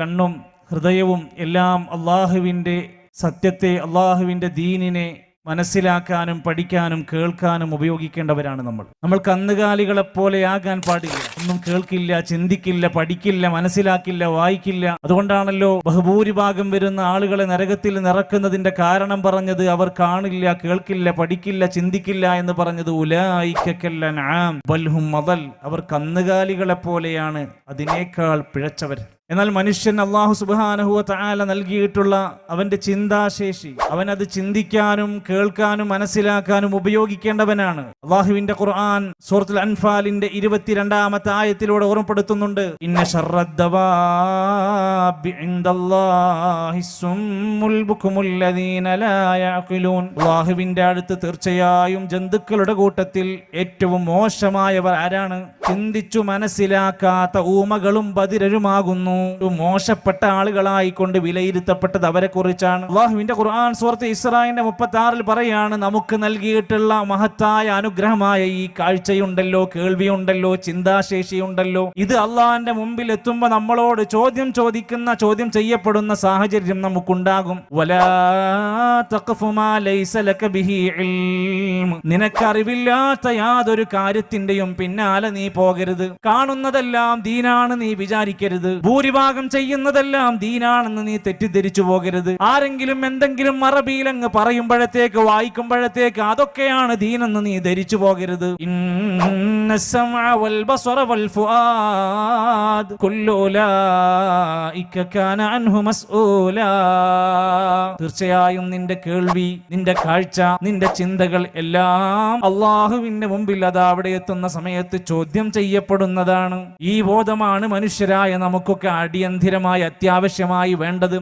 കണ്ണും ഹൃദയവും എല്ലാം അള്ളാഹുവിൻ്റെ സത്യത്തെ, അള്ളാഹുവിൻ്റെ ദീനിനെ മനസ്സിലാക്കാനും പഠിക്കാനും കേൾക്കാനും ഉപയോഗിക്കേണ്ടവരാണ് നമ്മൾ കന്നുകാലികളെപ്പോലെ ആകാൻ പാടില്ല. ഒന്നും കേൾക്കില്ല, ചിന്തിക്കില്ല, പഠിക്കില്ല, മനസ്സിലാക്കില്ല, വായിക്കില്ല. അതുകൊണ്ടാണല്ലോ ബഹുഭൂരിഭാഗം വരുന്ന ആളുകളെ നരകത്തിൽ നിറക്കുന്നതിന്റെ കാരണം പറഞ്ഞത് അവർ കാണില്ല, കേൾക്കില്ല, പഠിക്കില്ല, ചിന്തിക്കില്ല എന്ന് പറഞ്ഞത്. അവർ കന്നുകാലികളെപ്പോലെയാണ്, അതിനേക്കാൾ പിഴച്ചവർ. എന്നാൽ മനുഷ്യൻ അല്ലാഹു സുബ്ഹാനഹു വ തആല നൽകിയിട്ടുള്ള അവന്റെ ചിന്താശേഷി, അവനത് ചിന്തിക്കാനും കേൾക്കാനും മനസ്സിലാക്കാനും ഉപയോഗിക്കേണ്ടവനാണ്. അല്ലാഹുവിന്റെ ഖുർആൻ സൂറത്തുൽ അൻഫാലിന്റെ 22-ാമത്തെ ആയത്തിലൂടെ ഓർമ്മപ്പെടുത്തുന്നുണ്ട്, ഇന്ന ശർറദ്ദവാബി ഇൻദല്ലാഹി സുമ്മുൽ ബുക്മുൽ ലദീന ലാ യഅഖിലൂൻ. അല്ലാഹുവിന്റെ അടുത്ത് തീർച്ചയായും ജന്തുക്കളുടെ കൂട്ടത്തിൽ ഏറ്റവും മോശമായവർ ആരാണ്? ചിന്തിച്ചു മനസ്സിലാക്കാത്ത ഊമകളും ബധിരരുമാകുന്നു. മോശപ്പെട്ട ആളുകളായിക്കൊണ്ട് വിലയിരുത്തപ്പെട്ടത് അവരെ കുറിച്ചാണ്. അല്ലാഹുവിന്റെ ഖുർആൻ സൂറത്ത് ഇസ്രായിന്റെ 36-ൽ പറയാണ്, നമുക്ക് നൽകിയിട്ടുള്ള മഹത്തായ അനുഗ്രഹമായ ഈ കാഴ്ചയുണ്ടല്ലോ, കേൾവിയുണ്ടല്ലോ, ചിന്താശേഷിയുണ്ടല്ലോ, ഇത് അള്ളാഹിന്റെ മുമ്പിൽ എത്തുമ്പോൾ നമ്മളോട് ചോദ്യം ചെയ്യപ്പെടുന്ന സാഹചര്യം നമുക്കുണ്ടാകും. വലാ തഖഫു മാ ലൈസ ലക ബിഹി ഇൽം. നിനക്കറിവില്ലാത്ത യാതൊരു കാര്യത്തിന്റെയും പിന്നാലെ നീ പോകരുത്. കാണുന്നതെല്ലാം ദീനാണ് നീ വിചാരിക്കരുത്. ഭൂരിഭാഗം ചെയ്യുന്നതെല്ലാം ദീനാണെന്ന് നീ തെറ്റിദ്ധരിച്ചു പോകരുത്. ആരെങ്കിലും എന്തെങ്കിലും അറബിയിലങ്ങ് പറയുമ്പോഴത്തേക്ക്, വായിക്കുമ്പോഴത്തേക്ക് അതൊക്കെയാണ് ദീനെന്ന് നീ ധരിച്ചു പോകരുത്. ഇന്ന സമഅ വൽ ബസറ വൽ ഫുആദ് കുല്ലു ഉലൈക കാന അൻഹു മസ്ഊലാ. തീർച്ചയായും നിന്റെ കേൾവി, നിന്റെ കാഴ്ച, നിന്റെ ചിന്തകൾ എല്ലാം അല്ലാഹുവിന്റെ മുമ്പിൽ അത് അവിടെ എത്തുന്ന സമയത്ത് ചോദ്യം ചെയ്യപ്പെടുന്നതാണ്. ഈ ബോധമാണ് മനുഷ്യരായ നമുക്കൊക്കെ അടിയന്തിരമായി അത്യാവശ്യമായി വേണ്ടത്.